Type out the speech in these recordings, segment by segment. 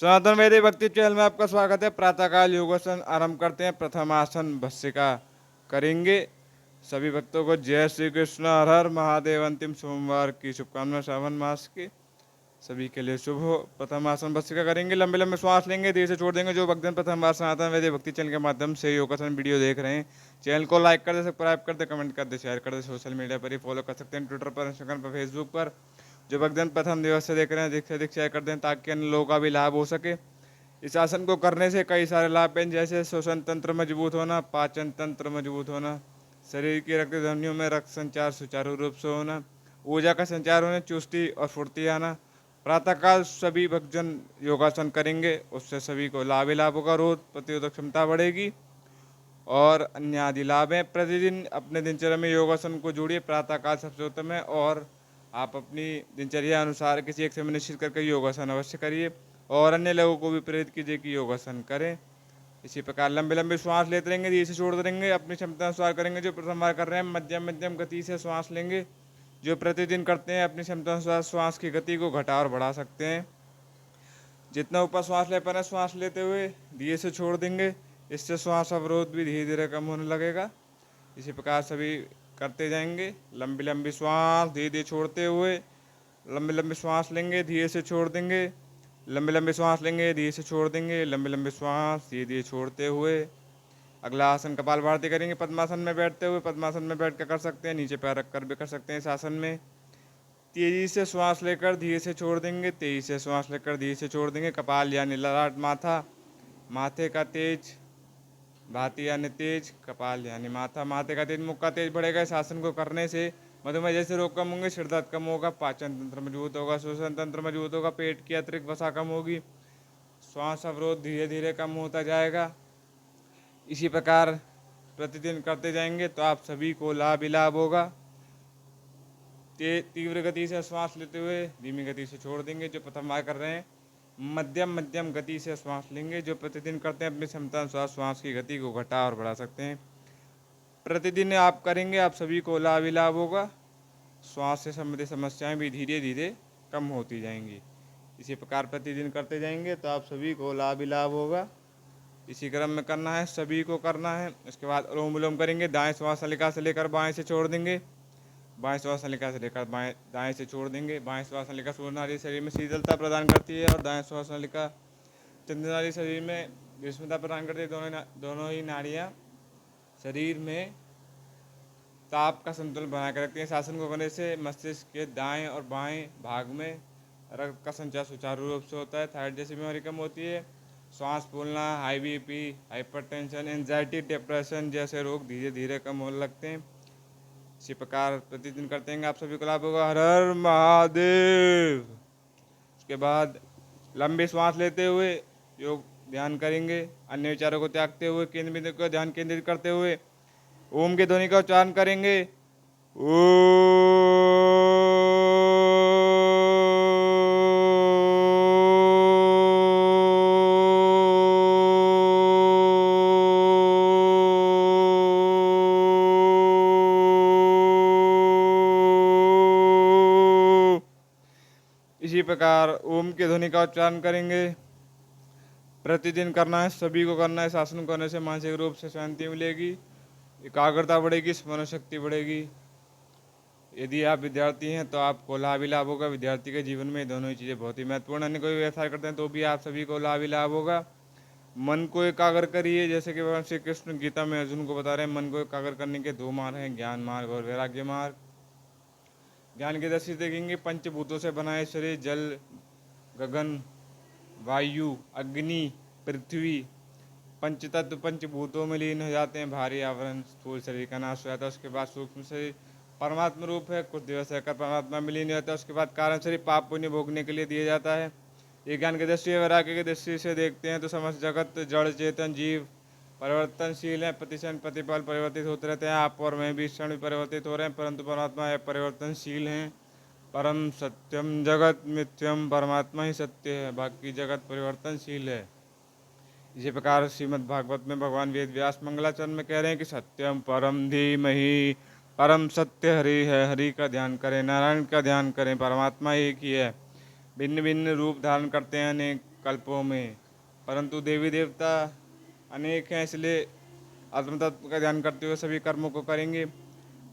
सनातन वैदिक भक्ति चैनल में आपका स्वागत है। प्रातःकाल योगासन आरंभ करते हैं। प्रथम आसन भस्त्रिका करेंगे। सभी भक्तों को जय श्री कृष्ण, हर हर महादेव। अंतिम सोमवार की शुभकामना। श्रावण मास के सभी के लिए शुभ हो। प्रथम आसन भस्त्रिका करेंगे। लंबे लंबे श्वास लेंगे, धीरे से छोड़ देंगे। जो भक्तजन प्रथम बार सनातन वैदिक भक्ति चैनल के माध्यम से योगासन वीडियो देख रहे हैं, चैनल को लाइक कर दे, सब्सक्राइब कर दे, कमेंट कर दे, शेयर कर दे। सोशल मीडिया पर ही फॉलो कर सकते हैं, ट्विटर पर, इंस्टाग्राम पर, फेसबुक पर। जो भक्तजन प्रथम दिवस से देख रहे हैं, अधिक से अधिक शेयर कर दें ताकि अन्य लोगों का भी लाभ हो सके। इस आसन को करने से कई सारे लाभ हैं, जैसे श्वसन तंत्र मजबूत होना, पाचन तंत्र मजबूत होना, शरीर की रक्त धमनियों में रक्त संचार सुचारू रूप से होना, ऊर्जा का संचार होने, चुस्ती और फुर्ती आना। प्रातःकाल सभी भक्तजन योगासन करेंगे, उससे सभी को लाभ ही लाभ होगा। रोग प्रतिरोधक क्षमता बढ़ेगी और अन्य आदि लाभ हैं। प्रतिदिन अपने दिनचर्या में योगासन को जोड़िए। प्रातःकाल सबसे उत्तम है और आप अपनी दिनचर्या अनुसार किसी एक समय निश्चित करके योगासन अवश्य करिए और अन्य लोगों को भी प्रेरित कीजिए कि योगासन करें। इसी प्रकार लंबे लंबे श्वास लेते रहेंगे, धीरे से छोड़ देंगे। अपनी क्षमता अनुसार करेंगे। जो प्रथम बार कर रहे हैं, मध्यम मध्यम गति से श्वास लेंगे। जो प्रतिदिन करते हैं, अपनी क्षमता अनुसार श्वास की गति को घटा और बढ़ा सकते हैं। जितना ऊपर श्वास ले पा रहे हैं, श्वास लेते हुए धीरे से छोड़ देंगे। इससे श्वास अवरोध भी धीरे धीरे कम होने लगेगा। इसी प्रकार सभी करते जाएंगे। लंबी लंबी श्वास धीरे धीरे छोड़ते हुए, लंबे लंबे श्वास लेंगे, धीरे से छोड़ देंगे। लंबे लंबे श्वास लेंगे, धीरे से छोड़ देंगे। लंबे लंबे श्वास धीरे धीरे छोड़ते हुए। अगला आसन कपालभाति करेंगे। पद्मासन में बैठते हुए, पद्मासन में बैठ कर सकते हैं, नीचे पैर रख कर भी कर सकते हैं। इस आसन में तेजी से श्वास लेकर धीरे से छोड़ देंगे, तेजी से श्वास लेकर धीरे से छोड़ देंगे। कपाल यानी ललाट, माथा, माथे का तेज, भाती यानी तेज, कपाल यानी माथा, माथे का तेज, मुख का तेज बढ़ेगा। इस आसन को करने से मधुमेह जैसे रोग कम होंगे, सिर दर्द कम होगा, पाचन तंत्र मजबूत होगा, श्वसन तंत्र मजबूत होगा, पेट की अतिरिक्त वसा कम होगी, श्वास अवरोध धीरे धीरे कम होता जाएगा। इसी प्रकार प्रतिदिन करते जाएंगे तो आप सभी को लाभ ही लाभ होगा। तीव्र गति से श्वास लेते हुए धीमी गति से छोड़ देंगे। जो प्रथम बार कर रहे हैं, मध्यम मध्यम गति से श्वास लेंगे। जो प्रतिदिन करते हैं, अपनी क्षमता अनुसार श्वास की गति को घटा और बढ़ा सकते हैं। प्रतिदिन आप करेंगे, आप सभी को लाभ ही लाभ होगा। श्वास से संबंधित समस्याएं भी धीरे धीरे कम होती जाएंगी। इसी प्रकार प्रतिदिन करते जाएंगे तो आप सभी को लाभ ही लाभ होगा। इसी क्रम में करना है, सभी को करना है। इसके बाद अनुलोम विलोम करेंगे। दाएं श्वास नलिका से लेकर बाएं से छोड़ देंगे, बाएं श्वास नलिका से लेकर बाएं दाएं से छोड़ देंगे। बाएं श्वास नलिका सूर्य नाड़ी शरीर में शीतलता प्रदान करती है और दाएं श्वास नलिका चंद्र नाड़ी शरीर में ग्रीष्मता प्रदान करती है। दोनों ही नाड़ियाँ शरीर में ताप का संतुलन बना कर रखती हैं। शासन को करने से मस्तिष्क के दाएं और बाएं भाग में रक्त का संचार सुचारू रूप से होता है। थायराइड जैसी बीमारी कम होती है। श्वास फूलना, high BP, hypertension, anxiety, depression जैसे रोग धीरे धीरे कम होने लगते हैं। इसी प्रकार प्रतिदिन करते हैं, आप सभी को लाभ होगा। हर हर महादेव। उसके बाद लंबी श्वास लेते हुए योग ध्यान करेंगे। अन्य विचारों को त्यागते हुए केंद्र बिंदु को ध्यान केंद्रित करते हुए ओम की ध्वनि का उच्चारण करेंगे। ओम। इसी प्रकार ओम की ध्वनि का उच्चारण करेंगे। प्रतिदिन करना है, सभी को करना है। शासन करने से मानसिक रूप से शांति मिलेगी, एकाग्रता बढ़ेगी, स्मरण शक्ति बढ़ेगी। यदि आप विद्यार्थी हैं तो आपको लाभ ही लाभ होगा। विद्यार्थी के जीवन में दोनों ही चीज़ें बहुत ही महत्वपूर्ण। अन्य कोई व्यवसाय करते हैं तो भी आप सभी को लाभ ही लाभ होगा। मन को एकाग्र करिए, जैसे कि भगवान श्री कृष्ण गीता में अर्जुन को बता रहे हैं। मन को एकाग्र करने के दो मार्ग हैं, ज्ञान मार्ग और वैराग्य मार्ग। ज्ञान की दृष्टि देखेंगे, पंचभूतों से बनाए शरीर, जल, गगन, वायु, अग्नि, पृथ्वी, पंचतत्व पंचभूतों में लीन हो जाते हैं। भारी आवरण स्थूल शरीर का नाश हो जाता है। उसके बाद सूक्ष्म शरीर परमात्मा रूप है, कुछ दिवस रहकर परमात्मा में लीन हो जाता है। उसके बाद कारण शरीर पाप पुण्य भोगने के लिए दिया जाता है। ये ज्ञान की दृष्टि वैराग्य की दृष्टि से देखते हैं तो समस्त जगत जड़ चेतन जीव परिवर्तनशील है। प्रतिक्षण प्रतिपल परिवर्तित होते रहते हैं। आप और मैं भी इस क्षण भी परिवर्तित हो रहे हैं, परंतु परमात्मा है परिवर्तनशील हैं। परम सत्यम जगत मिथ्यम, परमात्मा ही सत्य है, बाकी जगत परिवर्तनशील है। इसी प्रकार श्रीमद् भागवत में भगवान वेद व्यास मंगलाचरण में कह रहे हैं कि सत्यम परम धीमहि, परम सत्य हरि है। हरि का ध्यान करें, नारायण का ध्यान करें, परमात्मा एक ही है। भिन्न भिन्न रूप धारण करते हैं, अनेक कल्पों में, परंतु देवी देवता अनेक हैं, इसलिए आत्म तत्व का ध्यान करते हुए सभी कर्मों को करेंगे।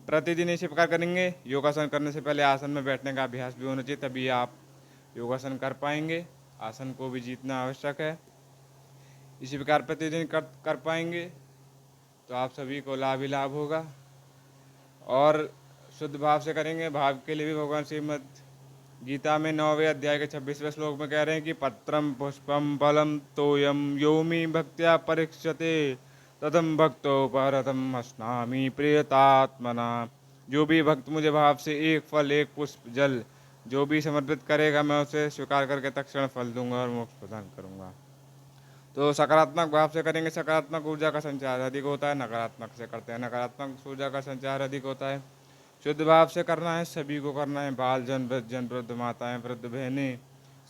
प्रतिदिन इसी प्रकार करेंगे। योगासन करने से पहले आसन में बैठने का अभ्यास भी होना चाहिए, तभी आप योगासन कर पाएंगे। आसन को भी जीतना आवश्यक है। इसी प्रकार प्रतिदिन कर पाएंगे तो आप सभी को लाभ ही लाभ होगा। और शुद्ध भाव से करेंगे। भाव के लिए भी भगवान श्रीमद् गीता में 9वें अध्याय के 26वें श्लोक में कह रहे हैं कि पत्रम पुष्पम फलम तोयम योमी भक्त्या परीक्षते तदम भक्तो परतम अस्नामि प्रियतात्मना। जो भी भक्त मुझे भाव से एक फल एक पुष्प जल जो भी समर्पित करेगा, मैं उसे स्वीकार करके तत्क्षण फल दूंगा और मोक्ष प्रदान करूंगा। तो सकारात्मक भाव से करेंगे, सकारात्मक ऊर्जा का संचार अधिक होता है। नकारात्मक से करते हैं, नकारात्मक ऊर्जा का संचार अधिक होता है। शुद्ध भाव से करना है, सभी को करना है। बाल जन, वृद्ध जन, वृद्ध माताएं, वृद्ध बहनें,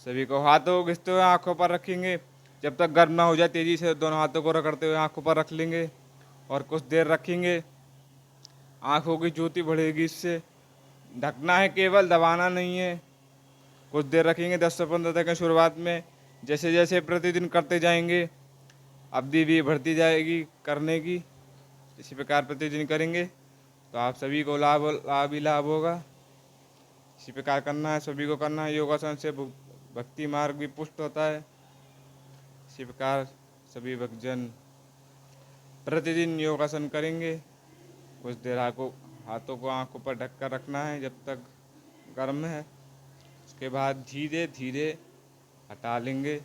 सभी को हाथों घिसते हुए आंखों पर रखेंगे। जब तक गर्म ना हो जाए, तेजी से दोनों हाथों को रगड़ते हुए आंखों पर रख लेंगे और कुछ देर रखेंगे। आंखों की ज्योति बढ़ेगी, इससे ढकना है, केवल दबाना नहीं है। कुछ देर रखेंगे, 10 से 15 सेकंड शुरुआत में। जैसे जैसे प्रतिदिन करते जाएंगे, अवधि भी बढ़ती जाएगी करने की। इसी प्रकार प्रतिदिन करेंगे तो आप सभी को लाभ ही लाभ होगा। इसी प्रकार करना है, सभी को करना है। योगासन से भक्ति मार्ग भी पुष्ट होता है। इसी प्रकार सभी भक्तजन प्रतिदिन योगासन करेंगे। कुछ देर हाथों को आंखों पर ढक कर रखना है जब तक गर्म है। उसके बाद धीरे धीरे हटा लेंगे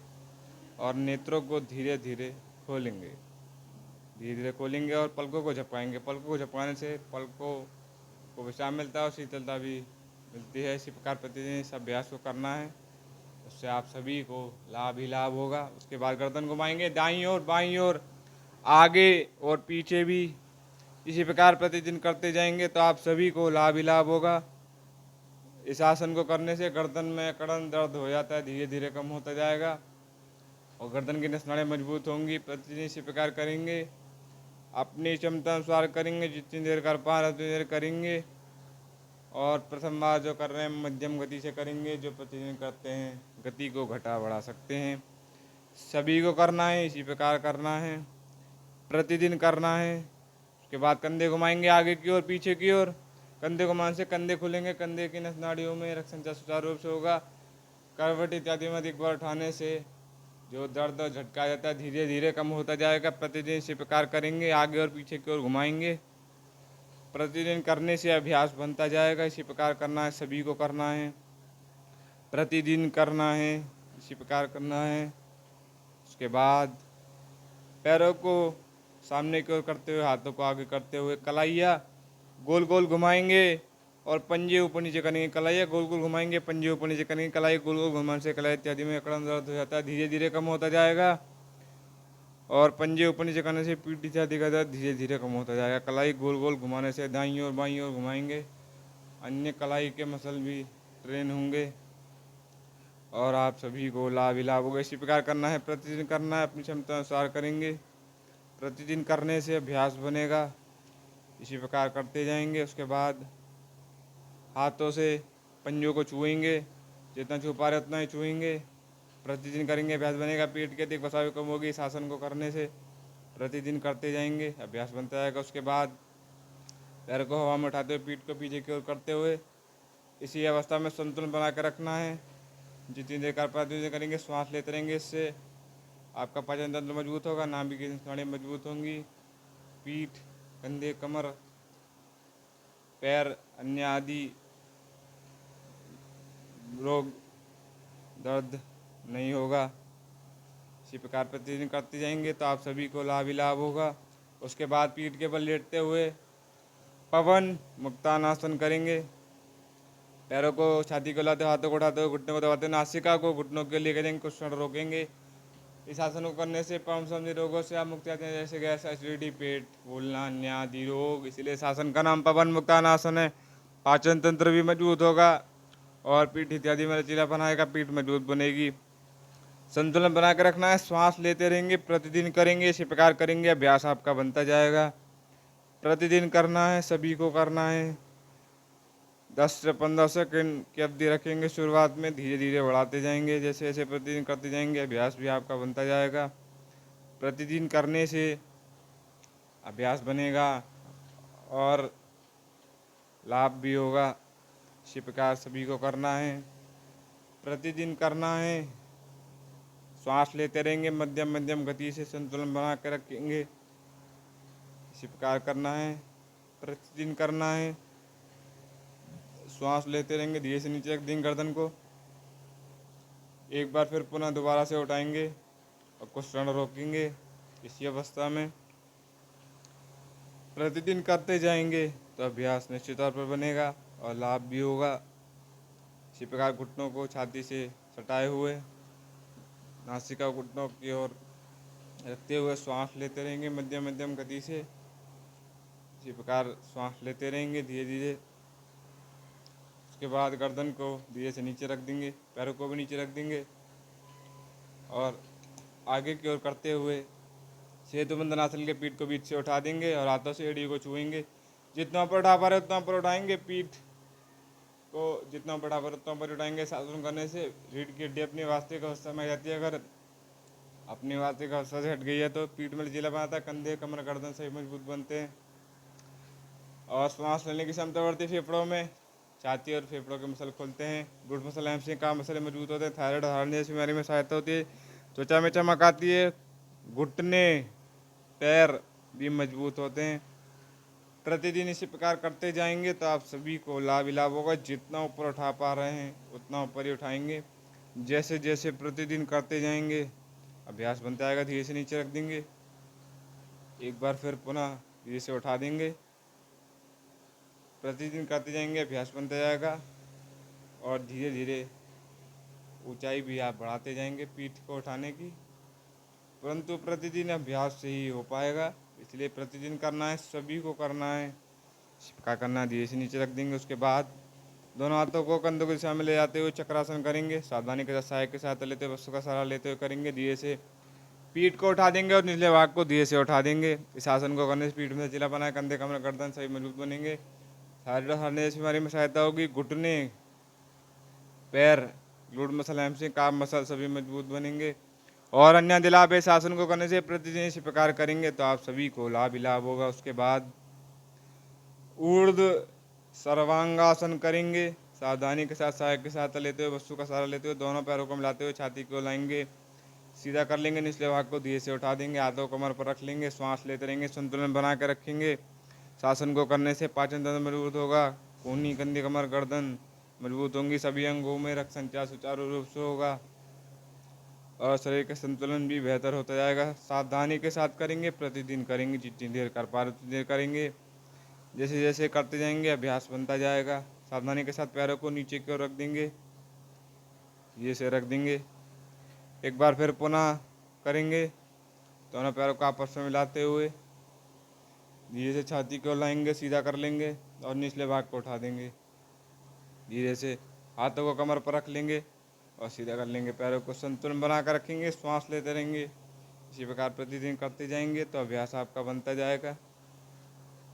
और नेत्रों को धीरे धीरे खोलेंगे। धीरे धीरे खोलेंगे और पलकों को झपकाएंगे। पलकों को झपकाने से पलकों को विश्राम मिलता है और शीतलता भी मिलती है। इसी प्रकार प्रतिदिन इस अभ्यास को करना है, उससे आप सभी को लाभ ही लाभ होगा। उसके बाद गर्दन घुमाएंगे दाईं ओर बाईं ओर, आगे और पीछे भी। इसी प्रकार प्रतिदिन करते जाएंगे तो आप सभी को लाभ ही लाभ होगा। इस आसन को करने से गर्दन में अकड़न दर्द हो जाता है, धीरे धीरे कम होता जाएगा और गर्दन की नसनाड़ें मजबूत होंगी। प्रतिदिन इसी प्रकार करेंगे, अपनी क्षमता अनुसार करेंगे। जितनी देर कर पा रहे उतनी देर करेंगे। और प्रथम बार जो कर रहे हैं मध्यम गति से करेंगे। जो प्रतिदिन करते हैं गति को घटा बढ़ा सकते हैं। सभी को करना है, इसी प्रकार करना है, प्रतिदिन करना है। उसके बाद कंधे घुमाएंगे आगे की ओर पीछे की ओर। कंधे घुमाने से कंधे खुलेंगे, कंधे की नसनाड़ियों में रक्त संचार सुचारू रूप से होगा। करवट इत्यादि में अधिक बार उठाने से जो दर्द और झटका जाता है धीरे धीरे कम होता जाएगा। प्रतिदिन इसी प्रकार करेंगे, आगे और पीछे की ओर घुमाएंगे। प्रतिदिन करने से अभ्यास बनता जाएगा। इसी प्रकार करना है, सभी को करना है, प्रतिदिन करना है, इसी प्रकार करना है। उसके बाद पैरों को सामने की ओर करते हुए, हाथों को आगे करते हुए कलाइया गोल गोल घुमाएंगे और पंजे ऊपर नीचे करेंगे। कलाइया गोल गोल घुमाएंगे, पंजे ऊपर नीचे करेंगे। कलाई गोल गोल घुमाने से कलाई इत्यादि में अकड़न दर्द हो जाता है, धीरे धीरे कम होता जाएगा। और पंजे ऊपर नीचे करने से पीठ इत्यादि का दर्द धीरे धीरे कम होता जाएगा। कलाई गोल गोल घुमाने से दाईं ओर बाईं ओर घुमाएंगे, अन्य कलाई के मसल भी ट्रेन होंगे और आप सभी को लाभ ही लाभ होगा। इसी प्रकार करना है, प्रतिदिन करना है, अपनी क्षमता अनुसार करेंगे। प्रतिदिन करने से अभ्यास बनेगा। इसी प्रकार करते जाएंगे। उसके बाद हाथों से पंजों को छुएंगे, जितना छू पा रहे उतना ही छुएंगे। प्रतिदिन करेंगे, अभ्यास बनेगा। पेट की अधिक वसा भी कम होगी इस आसन को करने से। प्रतिदिन करते जाएंगे, अभ्यास बनता जाएगा। उसके बाद पैर को हवा में उठाते हुए पीठ को पीछे की ओर करते हुए इसी अवस्था में संतुलन बना कर रखना है। जितनी देर कर पाए उतनी देर करेंगे। श्वास लेते रहेंगे, इससे आपका पाचन तंत्र मजबूत होगा, नाभि की नाड़ियाँ मजबूत होंगी। पीठ, कंधे, कमर, पैर, अन्य आदि रोग दर्द नहीं होगा। इसी प्रकार प्रतिदिन करते जाएंगे तो आप सभी को लाभ ही लाभ होगा। उसके बाद पीठ के बल लेटते हुए पवन मुक्तानासन करेंगे। पैरों को छाती को लाते, हाथों को उठाते हुए घुटनों को दबाते, नासिका को घुटनों के लिए करेंगे, कुछ क्षण रोकेंगे। इस आसन को करने से पवन संबंधी रोगों से आप मुक्ति आते हैं, जैसे गैस, एसिडिटी, पेट फूलना, अन्य आदि रोग। इसलिए इस आसन का नाम पवन मुक्तानासन है। पाचन तंत्र भी मजबूत होगा और पीठ इत्यादि में लचीलापन आएगा, पीठ मजबूत बनेगी। संतुलन बना कर रखना है, श्वास लेते रहेंगे, प्रतिदिन करेंगे। इसी प्रकार करेंगे, अभ्यास आपका बनता जाएगा। प्रतिदिन करना है, सभी को करना है। 10 से 15 सेकंड की अवधि रखेंगे शुरुआत में, धीरे धीरे बढ़ाते जाएंगे। जैसे जैसे प्रतिदिन करते जाएंगे अभ्यास भी आपका बनता जाएगा। प्रतिदिन करने से अभ्यास बनेगा और लाभ भी होगा। इसी प्रकार सभी को करना है, प्रतिदिन करना है। श्वास लेते रहेंगे, मध्यम मध्यम गति से संतुलन बना कर रखेंगे। इसी प्रकार करना है, प्रतिदिन करना है। श्वास लेते रहेंगे, धीरे से नीचे रख देंगे गर्दन को। एक बार फिर पुनः दोबारा से उठाएंगे और कुछ क्षण रोकेंगे। इसी अवस्था में प्रतिदिन करते जाएंगे तो अभ्यास निश्चित तौर पर बनेगा और लाभ भी होगा। इसी प्रकार घुटनों को छाती से सटाए हुए नासिका घुटनों की ओर रखते हुए श्वास लेते रहेंगे मध्यम मध्यम गति से। इसी प्रकार श्वास लेते रहेंगे धीरे धीरे। उसके बाद गर्दन को धीरे से नीचे रख देंगे, पैरों को भी नीचे रख देंगे और आगे की ओर करते हुए सेतुबंधन आसन के पीठ को बीच से उठा देंगे और हाथों से एड़ी को छुएंगे। जितना ऊपर उठा पा रहे उतना ऊपर उठाएंगे, पीठ को जितना ऊपर उठा पा रहे उतना ऊपर उठाएंगे। आसन करने से रीढ़ की हड्डी अपनी वास्तविक अवस्था में आ जाती है। अगर अपनी वास्तविक अवस्था से हट गई है तो पीठ में लचीला बनाता है, कंधे कमर गर्दन सही मजबूत बनते हैं। और श्वास लेने की क्षमता बढ़ती है फेफड़ों में, छाती और फेफड़ों के मसल खुलते हैं। गुड मसल हैमस्ट्रिंग का मसल मजबूत होते हैं। थायराइड हार्ट जैसी बीमारी में सहायता होती है। त्वचा में चमक आती है। घुटने पैर भी मजबूत होते हैं। प्रतिदिन इसी प्रकार करते जाएंगे तो आप सभी को लाभ ही लाभ होगा। जितना ऊपर उठा पा रहे हैं उतना ऊपर ही उठाएंगे। जैसे जैसे प्रतिदिन करते जाएंगे अभ्यास बनता जाएगा। धीरे से नीचे रख देंगे, एक बार फिर पुनः धीरे से उठा देंगे। प्रतिदिन करते जाएंगे अभ्यास बनता जाएगा और धीरे धीरे ऊंचाई भी आप बढ़ाते जाएंगे पीठ को उठाने की। परंतु प्रतिदिन अभ्यास से ही हो पाएगा, इसलिए प्रतिदिन करना है, सभी को करना है। क्या करना है, धीरे से नीचे रख देंगे। उसके बाद दोनों हाथों को कंधों की दिशा में ले जाते हुए चक्रासन करेंगे। सावधानी के साथ सहायक के साथ लेते हुए वस्तु का सहारा लेते हुए करेंगे। धीरे से पीठ को उठा देंगे और निचले भाग को धीरे से उठा देंगे। इस आसन को करने से पीठ में लचीला बनाए, कंधे कमर गर्दन सही मजबूत बनेंगे। थायराइड हार्ट जैसी बीमारी में सहायता होगी। घुटने पैर glute muscle hamstring calf muscle सभी मजबूत बनेंगे। और अन्य लाभ इस आसन को करने से प्रतिदिन इसी प्रकार करेंगे तो आप सभी को लाभ ही लाभ होगा। उसके बाद ऊर्ध्व सर्वांगासन करेंगे। सावधानी के साथ सहायक के साथ लेते हुए वस्तु का सहारा लेते हुए दोनों पैरों को मिलाते हुए छाती को लाएंगे, सीधा कर लेंगे। निचले भाग को धीरे से उठा देंगे, हाथों को कमर पर रख लेंगे, श्वास लेते रहेंगे, संतुलन बना कर रखेंगे। शासन को करने से पाचन तंत्र मजबूत होगा। कोहनी कंधे कमर गर्दन मजबूत होंगी। सभी अंगों में रक्त संचार सुचारू रूप से होगा और शरीर का संतुलन भी बेहतर होता जाएगा। सावधानी के साथ करेंगे, प्रतिदिन करेंगे, जितनी देर कर पा रहे उतनी देर करेंगे। जैसे जैसे करते जाएंगे अभ्यास बनता जाएगा। सावधानी के साथ पैरों को नीचे की ओर रख देंगे, ये से रख देंगे। एक बार फिर पुनः करेंगे, दोनों पैरों को आपस में मिलाते हुए धीरे से छाती को लाएंगे, सीधा कर लेंगे और निचले भाग को उठा देंगे। धीरे से हाथों को कमर पर रख लेंगे और सीधा कर लेंगे। पैरों को संतुलन बना कर रखेंगे, श्वास लेते रहेंगे। इसी प्रकार प्रतिदिन करते जाएंगे तो अभ्यास आपका बनता जाएगा।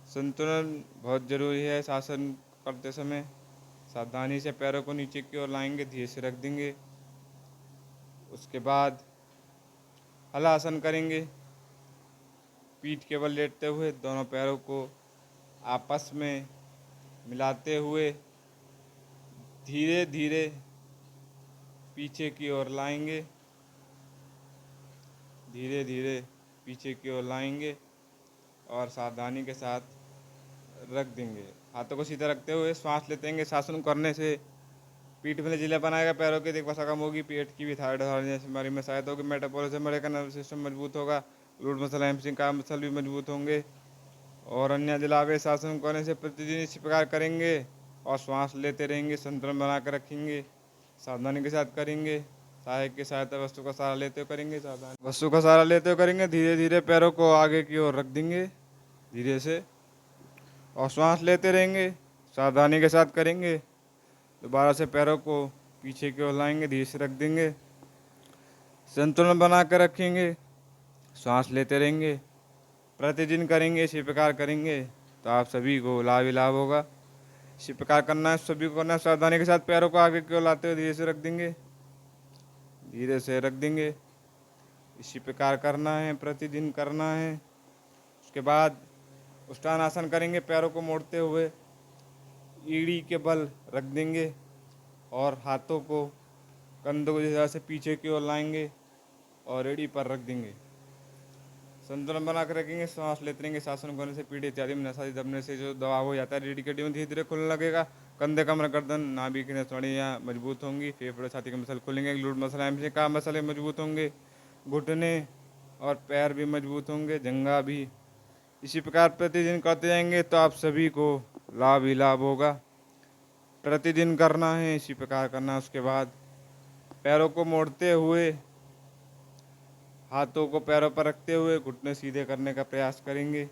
संतुलन बहुत जरूरी है इस आसन करते समय। सावधानी से पैरों को नीचे की ओर लाएंगे, धीरे से रख देंगे। उसके बाद हलासन करेंगे। पीठ के बल लेटते हुए दोनों पैरों को आपस में मिलाते हुए धीरे धीरे पीछे की ओर लाएंगे, धीरे धीरे पीछे की ओर लाएंगे और सावधानी के साथ रख देंगे। हाथों को सीधा रखते हुए श्वास लेते हैं। शासन करने से पीठ में लचीलापन आएगा, पैरों की दिग्वसा कम होगी, पेट की भी थायराइड हार्ट जैसी बीमारी में सहायता होगी। मेटाबॉलिज्म बढ़ेगा, नर्वस सिस्टम मजबूत होगा, ग्लूट मसल हैमस्ट्रिंग का मसल भी मजबूत होंगे। और अन्य लाभ इस आसन करने से प्रतिदिन इसी प्रकार करेंगे और श्वास लेते रहेंगे, संतुलन बना कर रखेंगे। सावधानी के साथ करेंगे, सहायक की सहायता वस्तु का सहारा लेते हुए करेंगे। सावधानी वस्तु का सहारा लेते हुए करेंगे। धीरे धीरे पैरों को आगे की ओर रख देंगे धीरे से और श्वास लेते रहेंगे। सावधानी के साथ करेंगे। दोबारा से पैरों को पीछे की ओर लाएंगे, धीरे से रख देंगे, संतुलन बना कर रखेंगे, श्वास लेते रहेंगे। प्रतिदिन करेंगे, इसी प्रकार करेंगे तो आप सभी को लाभ ही लाभ होगा। इसी प्रकार करना है, सभी को करना है। सावधानी के साथ पैरों को आगे की ओर लाते हुए धीरे से रख देंगे, धीरे से रख देंगे। इसी प्रकार करना है, प्रतिदिन करना है। उसके बाद उत्थानासन करेंगे, पैरों को मोड़ते हुए एड़ी के बल रख देंगे और हाथों को कंधों को जिस तरह से पीछे की ओर लाएंगे और एड़ी पर रख देंगे। संतुलन बना कर रखेंगे, सांस लेते रहेंगे। शासन करने से पीठ इत्यादि में नसा दबने से जो दबाव हो जाता है रीढ़ की हड्डी में धीरे धीरे खुलने लगेगा। कंधे, कमर, गर्दन, नाभि की नसवाड़ियाँ मजबूत होंगी, फेफड़े, छाती के मसल खुलेंगे, ग्लूट मसल, का मसले मजबूत होंगे, घुटने और पैर भी मजबूत होंगे, जंघा भी। इसी प्रकार प्रतिदिन करते जाएंगे तो आप सभी को लाभ ही लाभ होगा। प्रतिदिन करना है, इसी प्रकार करना है। उसके बाद पैरों को मोड़ते हुए, हाथों को पैरों पर रखते हुए घुटने सीधे करने का प्रयास करेंगे।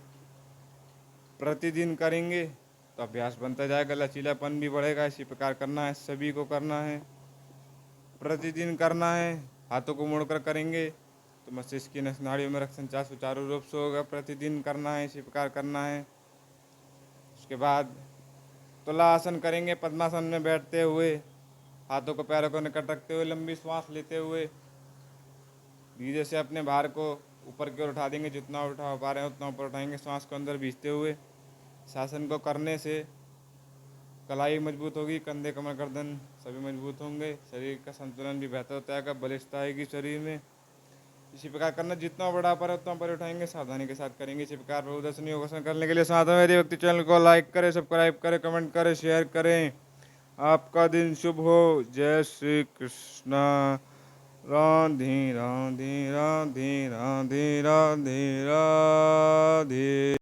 प्रतिदिन करेंगे तो अभ्यास बनता जाएगा, लचीलापन भी बढ़ेगा। इसी प्रकार करना है, सभी को करना है, प्रतिदिन करना है। हाथों को मोड़कर करेंगे तो मस्तिष्क की नाड़ियों में रक्त संचार सुचारू रूप से होगा। प्रतिदिन करना है, इसी प्रकार करना है। उसके बाद तुला आसन करेंगे, पद्मासन में बैठते हुए, हाथों को पैरों को निकट रखते हुए, लंबी श्वास लेते हुए धीरे से अपने भार को ऊपर की ओर उठा देंगे। जितना उठा पा रहे हैं उतना ऊपर उठाएंगे, सांस को अंदर भींचते हुए। शासन को करने से कलाई मजबूत होगी, कंधे, कमर, गर्दन सभी मजबूत होंगे, शरीर का संतुलन भी बेहतर होता है, बलिष्ठता आएगी शरीर में। इसी प्रकार करना, जितना बढ़ा पा रहे उतना पर उठाएंगे, सावधानी के साथ करेंगे। इसी प्रकार प्रदर्शन योगासन करने के लिए साधन यदि व्यक्ति चैनल को लाइक करे, सब्सक्राइब करे, कमेंट करे, शेयर करें। आपका दिन शुभ हो। जय श्री कृष्ण। राधे राधे राधे राधे राधे राधे।